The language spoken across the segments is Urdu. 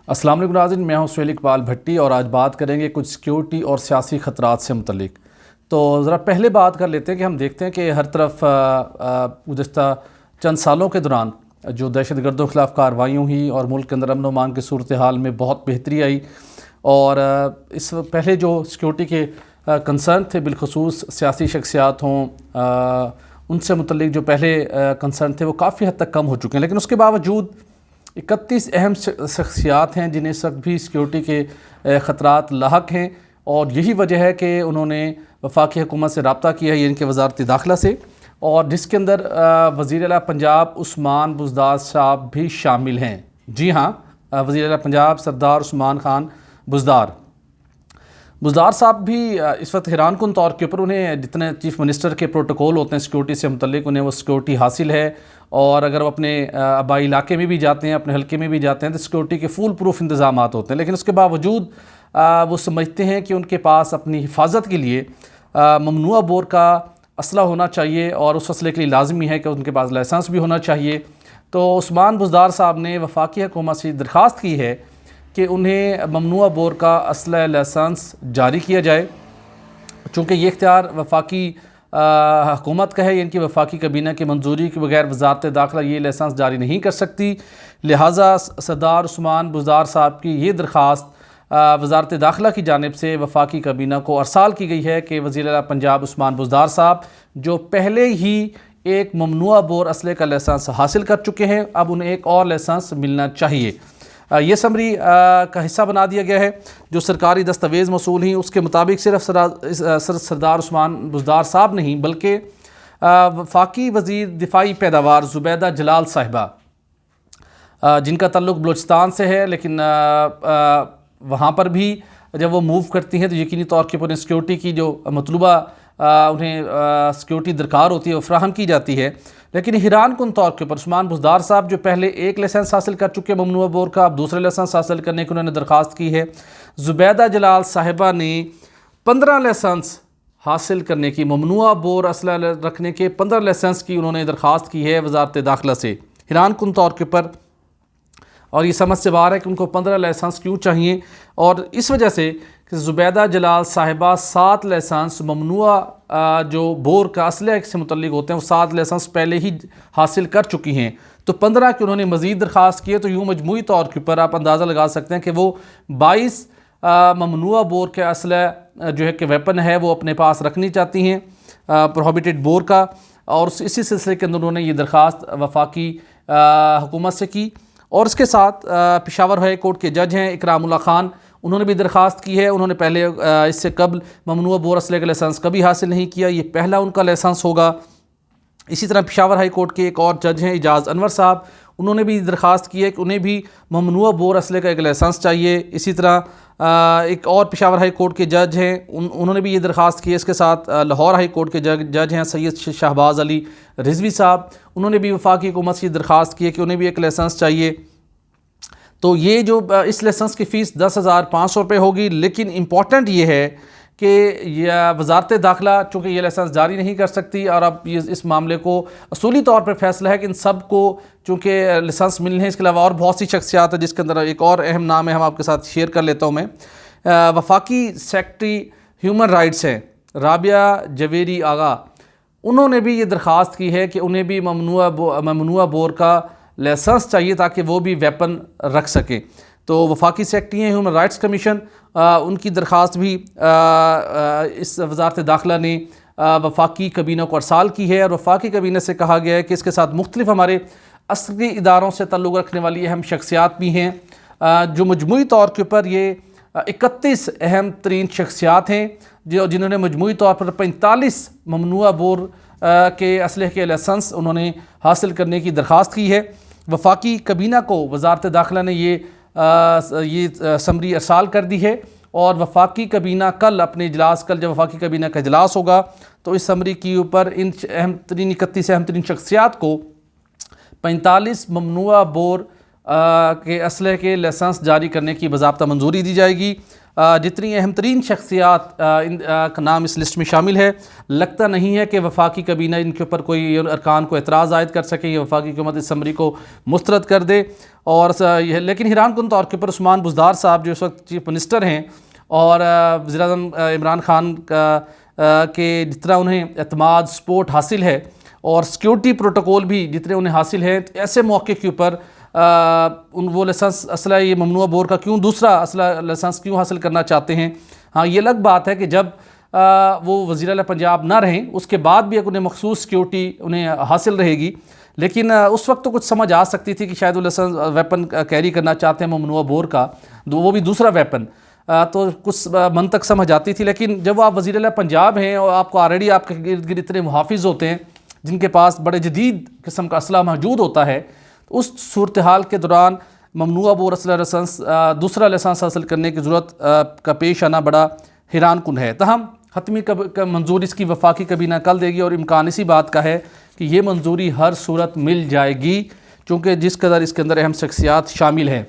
السلام علیکم ناظرین، میں ہوں سہیل اقبال بھٹی اور آج بات کریں گے کچھ سیکیورٹی اور سیاسی خطرات سے متعلق۔ تو ذرا پہلے بات کر لیتے ہیں کہ ہم دیکھتے ہیں کہ ہر طرف گزشتہ چند سالوں کے دوران جو دہشت گردوں کے خلاف کارروائیوں ہوئی اور ملک کے اندر امن و امان کی صورتحال میں بہت بہتری آئی، اور اس پہلے جو سیکیورٹی کے کنسرن تھے، بالخصوص سیاسی شخصیات ہوں، ان سے متعلق جو پہلے کنسرن تھے وہ کافی حد تک کم ہو چکے ہیں، لیکن اس کے باوجود 31 اہم شخصیات ہیں جنہیں اس وقت بھی سیکیورٹی کے خطرات لاحق ہیں، اور یہی وجہ ہے کہ انہوں نے وفاقی حکومت سے رابطہ کیا ہے، یعنی کہ وزارت داخلہ سے، اور جس کے اندر وزیر اعلیٰ پنجاب عثمان بزدار صاحب بھی شامل ہیں۔ جی ہاں، وزیر اعلیٰ پنجاب سردار عثمان خان بزدار صاحب بھی اس وقت حیران کن طور کے اوپر انہیں جتنے چیف منسٹر کے پروٹوکول ہوتے ہیں سیکیورٹی سے متعلق، انہیں وہ سیکیورٹی حاصل ہے، اور اگر وہ اپنے آبائی علاقے میں بھی جاتے ہیں، اپنے حلقے میں بھی جاتے ہیں، تو سیکیورٹی کے فول پروف انتظامات ہوتے ہیں، لیکن اس کے باوجود وہ سمجھتے ہیں کہ ان کے پاس اپنی حفاظت کے لیے ممنوعہ بور کا اسلحہ ہونا چاہیے، اور اس اسلحے کے لیے لازمی ہے کہ ان کے پاس لائسنس بھی ہونا چاہیے۔ تو عثمان بزدار صاحب نے وفاقی حکومت سے درخواست کی ہے کہ انہیں ممنوعہ بور کا اسلحہ لائسنس جاری کیا جائے، چونکہ یہ اختیار وفاقی حکومت کا ہے، یعنی کہ وفاقی کابینہ کی منظوری کے بغیر وزارت داخلہ یہ لائسنس جاری نہیں کر سکتی، لہٰذا سردار عثمان بزدار صاحب کی یہ درخواست وزارت داخلہ کی جانب سے وفاقی کابینہ کو ارسال کی گئی ہے کہ وزیر اعلیٰ پنجاب عثمان بزدار صاحب جو پہلے ہی ایک ممنوعہ بور اسلحے کا لائسنس حاصل کر چکے ہیں، اب انہیں ایک اور لائسنس ملنا چاہیے۔ یہ سمری کا حصہ بنا دیا گیا ہے۔ جو سرکاری دستاویز موصول ہیں اس کے مطابق صرف سردار عثمان بزدار صاحب نہیں بلکہ وفاقی وزیر دفاعی پیداوار زبیدہ جلال صاحبہ، جن کا تعلق بلوچستان سے ہے، لیکن وہاں پر بھی جب وہ موو کرتی ہیں تو یقینی طور کے اوپر سیکیورٹی کی جو مطلوبہ انہیں سیکیورٹی درکار ہوتی ہے وہ فراہم کی جاتی ہے، لیکن حیران کن طور کے اوپر عثمان بزدار صاحب جو پہلے ایک لائسنس حاصل کر چکے ممنوعہ بور کا، اب دوسرے لائسنس حاصل کرنے کی انہوں نے درخواست کی ہے۔ زبیدہ جلال صاحبہ نے 15 لائسنس حاصل کرنے کی، ممنوعہ بور اسلحہ رکھنے کے 15 لائسنس کی انہوں نے درخواست کی ہے وزارت داخلہ سے، حیران کن طور کے اوپر، اور یہ سمجھ سے باہر ہے کہ ان کو 15 لائسنس کیوں چاہیے، اور اس وجہ سے کہ زبیدہ جلال صاحبہ 7 لائسنس ممنوعہ جو بور کا اسلحہ سے متعلق ہوتے ہیں وہ 7 لائسنس پہلے ہی حاصل کر چکی ہیں، تو 15 کی انہوں نے مزید درخواست کی ہے، تو یوں مجموعی طور کے اوپر آپ اندازہ لگا سکتے ہیں کہ وہ 22 ممنوعہ بور کے اسلحہ جو ہے کہ ویپن ہے وہ اپنے پاس رکھنی چاہتی ہیں پروہیبٹڈ بور کا، اور اسی سلسلے کے اندر انہوں نے یہ درخواست وفاقی حکومت سے کی۔ اور اس کے ساتھ پشاور ہائی کورٹ کے جج ہیں اکرام اللہ خان، انہوں نے بھی درخواست کی ہے، انہوں نے پہلے اس سے قبل ممنوعہ بور اسلحے کا لائسنس کبھی حاصل نہیں کیا، یہ پہلا ان کا لائسنس ہوگا۔ اسی طرح پشاور ہائی کورٹ کے ایک اور جج ہیں اعجاز انور صاحب، انہوں نے بھی درخواست کی ہے کہ انہیں بھی ممنوعہ بور اسلحے کا ایک لائسنس چاہیے۔ اسی طرح ایک اور پشاور ہائی کورٹ کے جج ہیں، انہوں نے بھی یہ درخواست کی ہے۔ اس کے ساتھ لاہور ہائی کورٹ کے جج ہیں سید شہباز علی رضوی صاحب، انہوں نے بھی وفاقی حکومت سے یہ کی ہے کہ انہیں بھی ایک لائسنس چاہیے۔ تو یہ جو اس لائسنس کی فیس 10,500 روپے ہوگی، لیکن امپورٹنٹ یہ ہے کہ یہ وزارت داخلہ چونکہ یہ لائسنس جاری نہیں کر سکتی، اور اب اس معاملے کو اصولی طور پر فیصلہ ہے کہ ان سب کو چونکہ لائسنس ملنے ہیں، اس کے علاوہ اور بہت سی شخصیات ہیں جس کے اندر ایک اور اہم نام ہے، ہم آپ کے ساتھ شیئر کر لیتا ہوں میں۔ وفاقی سیکرٹری ہیومن رائٹس ہیں رابعہ جویری آغا، انہوں نے بھی یہ درخواست کی ہے کہ انہیں بھی ممنوعہ بور کا لائسنس چاہیے تاکہ وہ بھی ویپن رکھ سکیں۔ تو وفاقی سیکرٹری ہیں ہیومن رائٹس کمیشن، ان کی درخواست بھی اس وزارت داخلہ نے وفاقی کابینہ کو ارسال کی ہے، اور وفاقی کابینہ سے کہا گیا ہے کہ اس کے ساتھ مختلف ہمارے عسکری اداروں سے تعلق رکھنے والی اہم شخصیات بھی ہیں، جو مجموعی طور کے اوپر یہ 31 اہم ترین شخصیات ہیں جنہوں نے مجموعی طور پر 45 ممنوعہ بور کے اسلحے کے لائسنس انہوں نے حاصل کرنے کی درخواست کی ہے۔ وفاقی کابینہ کو وزارت داخلہ نے یہ سمری ارسال کر دی ہے، اور وفاقی کابینہ کل جب وفاقی کابینہ کا اجلاس ہوگا تو اس سمری کے اوپر ان 31 اہم ترین شخصیات کو 45 ممنوعہ بور کے اسلحے کے لائسنس جاری کرنے کی باضابطہ منظوری دی جائے گی۔ جتنی اہم ترین شخصیات کا نام اس لسٹ میں شامل ہے، لگتا نہیں ہے کہ وفاقی کابینہ ان کے اوپر کوئی ارکان کو اعتراض عائد کر سکے یا وفاقی حکومت اسمبلی کو مسترد کر دے. اور لیکن حیران کن طور کے اوپر عثمان بزدار صاحب جو اس وقت چیف منسٹر ہیں اور وزیر اعظم عمران خان کے جتنا انہیں اعتماد سپورٹ حاصل ہے اور سیکیورٹی پروٹوکول بھی جتنے انہیں حاصل ہیں، ایسے موقع کے اوپر وہ لائسنس اسلحہ یہ ممنوعہ بور کا کیوں دوسرا اسلحہ لائسنس کیوں حاصل کرنا چاہتے ہیں؟ ہاں یہ الگ بات ہے کہ جب وہ وزیر اعلیٰ پنجاب نہ رہیں اس کے بعد بھی ایک انہیں مخصوص سیکیورٹی انہیں حاصل رہے گی، لیکن اس وقت تو کچھ سمجھ آ سکتی تھی کہ شاید وہ لائسنس ویپن کیری کرنا چاہتے ہیں ممنوعہ بور کا، وہ بھی دوسرا ویپن، تو کچھ منطق سمجھ آتی تھی. لیکن جب آپ وزیر اعلیٰ پنجاب ہیں اور آپ کو آلریڈی آپ کے گرد گرد اتنے محافظ ہوتے ہیں جن کے پاس بڑے جدید قسم کا اسلحہ موجود ہوتا ہے، تو اس صورتحال کے دوران ممنوعہ بور اسلحہ لائسنس دوسرا لائسنس حاصل کرنے کی ضرورت کا پیش آنا بڑا حیران کن ہے. تاہم حتمی منظوری اس کی وفاقی کابینہ کل دے گی اور امکان اسی بات کا ہے کہ یہ منظوری ہر صورت مل جائے گی چونکہ جس قدر اس کے اندر اہم شخصیات شامل ہیں.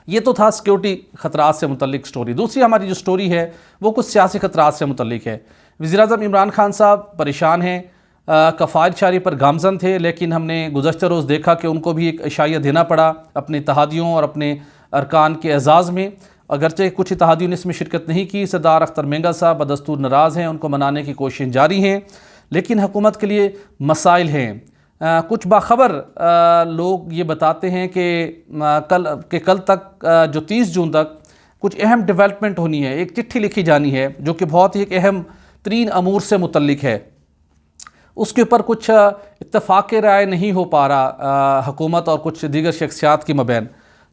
یہ تو تھا سیکیورٹی خطرات سے متعلق سٹوری. دوسری ہماری جو سٹوری ہے وہ کچھ سیاسی خطرات سے متعلق ہے. وزیر اعظم عمران خان صاحب پریشان ہیں، کفایت شاری پر گامزن تھے، لیکن ہم نے گزشتہ روز دیکھا کہ ان کو بھی ایک اشائیہ دینا پڑا اپنے اتحادیوں اور اپنے ارکان کے اعزاز میں. اگرچہ کچھ اتحادیوں نے اس میں شرکت نہیں کی، سردار اختر مینگا صاحب بدستور ناراض ہیں، ان کو منانے کی کوششیں جاری ہیں، لیکن حکومت کے لیے مسائل ہیں. کچھ باخبر لوگ یہ بتاتے ہیں کہ کل تک جو 30 جون تک کچھ اہم ڈیولپمنٹ ہونی ہے، ایک چٹھی لکھی جانی ہے جو کہ بہت ہی ایک اہم ترین امور سے متعلق ہے. اس کے اوپر کچھ اتفاق رائے نہیں ہو پا رہا حکومت اور کچھ دیگر شخصیات کی مابین،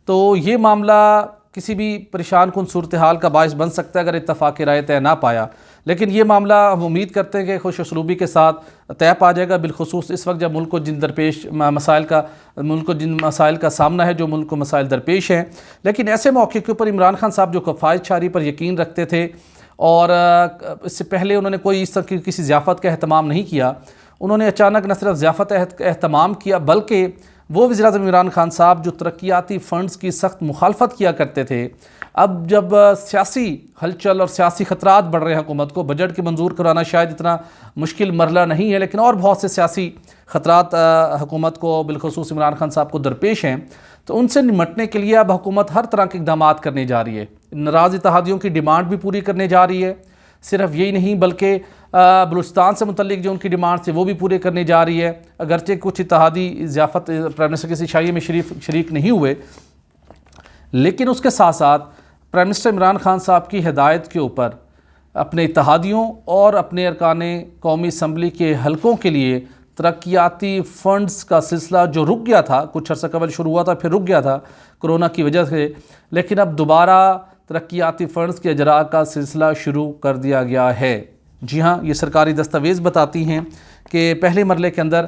تو یہ معاملہ کسی بھی پریشان کن صورتحال کا باعث بن سکتا ہے اگر اتفاق رائے طے نہ پایا. لیکن یہ معاملہ ہم امید کرتے ہیں کہ خوش اسلوبی کے ساتھ طے پا جائے گا، بالخصوص اس وقت جب ملک کو جن مسائل کا سامنا ہے، جو ملک کو مسائل درپیش ہیں. لیکن ایسے موقع کے اوپر عمران خان صاحب جو کفایت شاری پر یقین رکھتے تھے اور اس سے پہلے انہوں نے کوئی اس طرح کی کسی ضیافت کا اہتمام نہیں کیا، انہوں نے اچانک نہ صرف ضیافت کا اہتمام کیا بلکہ وہ وزیر اعظم عمران خان صاحب جو ترقیاتی فنڈز کی سخت مخالفت کیا کرتے تھے، اب جب سیاسی ہلچل اور سیاسی خطرات بڑھ رہے ہیں حکومت کو، بجٹ کے منظور کرانا شاید اتنا مشکل مرحلہ نہیں ہے، لیکن اور بہت سے سیاسی خطرات حکومت کو بالخصوص عمران خان صاحب کو درپیش ہیں، تو ان سے نمٹنے کے لیے اب حکومت ہر طرح کے اقدامات کرنے جا رہی ہے. ناراض اتحادیوں کی ڈیمانڈ بھی پوری کرنے جا رہی ہے، صرف یہی نہیں بلکہ بلوچستان سے متعلق جو ان کی ڈیمانڈ تھے وہ بھی پورے کرنے جا رہی ہے. اگرچہ کچھ اتحادی ضیافت پرائم منسٹر کی عشائیے میں شریک نہیں ہوئے، لیکن اس کے ساتھ ساتھ پرائم منسٹر عمران خان صاحب کی ہدایت کے اوپر اپنے اتحادیوں اور اپنے ارکان قومی اسمبلی کے حلقوں کے لیے ترقیاتی فنڈز کا سلسلہ جو رک گیا تھا، کچھ عرصہ قبل شروع ہوا تھا پھر رک گیا تھا کرونا کی وجہ سے، لیکن اب دوبارہ ترقیاتی فنڈز کے اجراء کا سلسلہ شروع کر دیا گیا ہے. جی ہاں، یہ سرکاری دستاویز بتاتی ہیں کہ پہلے مرحلے کے اندر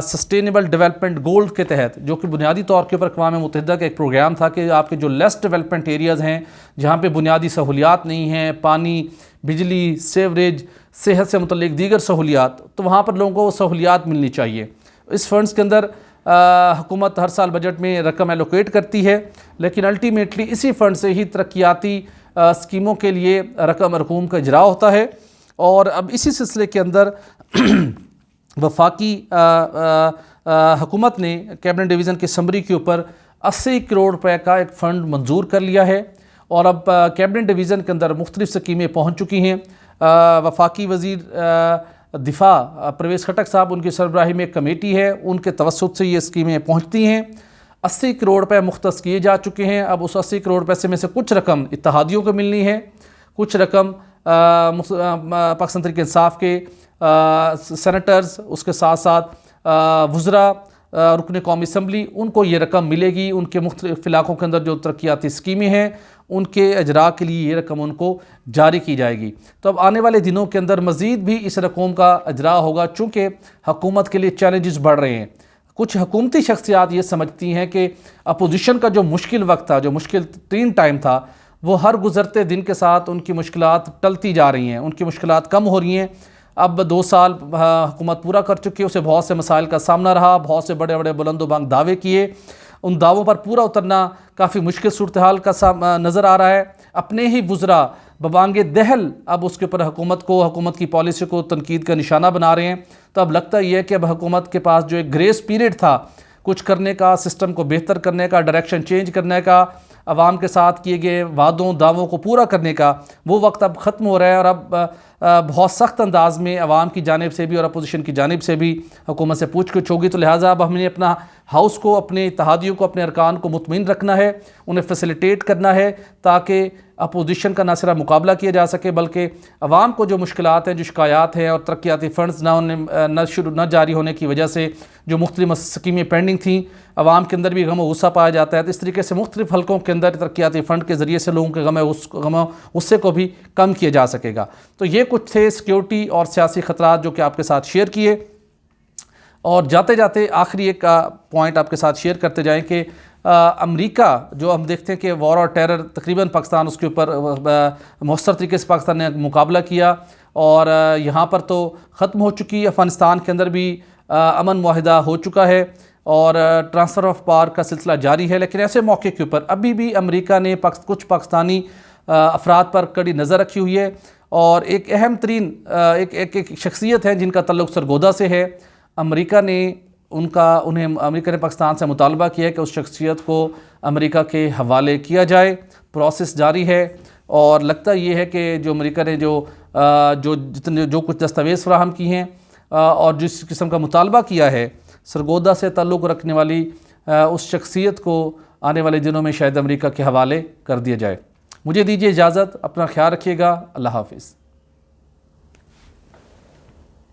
سسٹینیبل ڈیولپمنٹ گولڈ کے تحت، جو کہ بنیادی طور کے اوپر اقوام متحدہ کا ایک پروگرام تھا کہ آپ کے جو لیس ڈیولپمنٹ ایریاز ہیں جہاں پہ بنیادی سہولیات نہیں ہیں، پانی، بجلی، سیوریج، صحت سے متعلق دیگر سہولیات، تو وہاں پر لوگوں کو وہ سہولیات ملنی چاہیے. اس فنڈز کے اندر حکومت ہر سال بجٹ میں رقم ایلوکیٹ کرتی ہے، لیکن الٹیمیٹلی اسی فنڈ سے ہی ترقیاتی اسکیموں کے لیے رقوم کا اجراء ہوتا ہے. اور اب اسی سلسلے کے اندر وفاقی حکومت نے کیبنٹ ڈویژن کے سمری کے اوپر 80 کروڑ روپے کا ایک فنڈ منظور کر لیا ہے اور اب کیبنٹ ڈویژن کے اندر مختلف سکیمیں پہنچ چکی ہیں. وفاقی وزیر دفاع پرویز خٹک صاحب، ان کی سربراہی میں ایک کمیٹی ہے، ان کے توسط سے یہ اسکیمیں پہنچتی ہیں. 80 کروڑ روپے مختص کیے جا چکے ہیں. اب اس 80 کروڑ روپے میں سے کچھ رقم اتحادیوں کو ملنی ہے، کچھ رقم پاکستان تحریک انصاف کے سینیٹرز، اس کے ساتھ ساتھ وزراء، رکن قومی اسمبلی، ان کو یہ رقم ملے گی. ان کے مختلف علاقوں کے اندر جو ترقیاتی اسکیمیں ہیں ان کے اجراء کے لیے یہ رقم ان کو جاری کی جائے گی. تو اب آنے والے دنوں کے اندر مزید بھی اس رقم کا اجراء ہوگا چونکہ حکومت کے لیے چیلنجز بڑھ رہے ہیں. کچھ حکومتی شخصیات یہ سمجھتی ہیں کہ اپوزیشن کا جو مشکل وقت تھا، جو مشکل ترین ٹائم تھا، وہ ہر گزرتے دن کے ساتھ ان کی مشکلات ٹلتی جا رہی ہیں، ان کی مشکلات کم ہو رہی ہیں. اب 2 سال حکومت پورا کر چکی ہے، اسے بہت سے مسائل کا سامنا رہا، بہت سے بڑے بڑے بلند و بانگ دعوے کیے ان دعووں پر پورا اترنا کافی مشکل صورتحال کا نظر آ رہا ہے۔ اپنے ہی وزراء ببانگ دہل اب اس کے اوپر حکومت کی پالیسی کو تنقید کا نشانہ بنا رہے ہیں۔ تو اب لگتا یہ ہے کہ اب حکومت کے پاس جو ایک گریس پیریڈ تھا کچھ کرنے کا، سسٹم کو بہتر کرنے کا، ڈائریکشن چینج کرنے کا، عوام کے ساتھ کیے گئے وعدوں دعووں کو پورا کرنے کا، وہ وقت اب ختم ہو رہا ہے، اور اب بہت سخت انداز میں عوام کی جانب سے بھی اور اپوزیشن کی جانب سے بھی حکومت سے پوچھ گچھ ہوگی۔ تو لہٰذا اب ہم نے اپنا ہاؤس کو، اپنے اتحادیوں کو، اپنے ارکان کو مطمئن رکھنا ہے، انہیں فیسیلیٹیٹ کرنا ہے، تاکہ اپوزیشن کا نہ صرف مقابلہ کیا جا سکے بلکہ عوام کو جو مشکلات ہیں، جو شکایات ہیں، اور ترقیاتی فنڈز نہ جاری ہونے کی وجہ سے جو مختلف اسکیمیں پینڈنگ تھیں، عوام کے اندر بھی غم و غصہ پایا جاتا ہے، تو اس طریقے سے مختلف حلقوں کے اندر ترقیاتی فنڈ کے ذریعے سے لوگوں کے غم و غصے کو بھی کم کیا جا سکے گا۔ تو یہ کچھ تھے سیکیورٹی اور سیاسی خطرات جو کہ آپ کے ساتھ شیئر کیے، اور جاتے جاتے آخری ایک پوائنٹ آپ کے ساتھ شیئر کرتے جائیں کہ امریکہ جو ہم دیکھتے ہیں کہ وار اور ٹیرر تقریباً پاکستان اس کے اوپر مؤثر طریقے سے پاکستان نے مقابلہ کیا، اور یہاں پر تو ختم ہو چکی، افغانستان کے اندر بھی امن معاہدہ ہو چکا ہے اور ٹرانسفر آف پاور کا سلسلہ جاری ہے، لیکن ایسے موقع کے اوپر ابھی بھی امریکہ نے کچھ پاکستانی افراد پر کڑی نظر رکھی ہوئی ہے، اور ایک اہم ترین ایک شخصیت ہے جن کا تعلق سرگودا سے ہے۔ امریکہ نے پاکستان سے مطالبہ کیا ہے کہ اس شخصیت کو امریکہ کے حوالے کیا جائے، پروسیس جاری ہے، اور لگتا یہ ہے کہ جو امریکہ نے جو کچھ دستاویز فراہم کی ہیں اور جس قسم کا مطالبہ کیا ہے، سرگودا سے تعلق رکھنے والی اس شخصیت کو آنے والے دنوں میں شاید امریکہ کے حوالے کر دیا جائے۔ مجھے دیجیے اجازت، اپنا خیال رکھیے گا، اللہ حافظ۔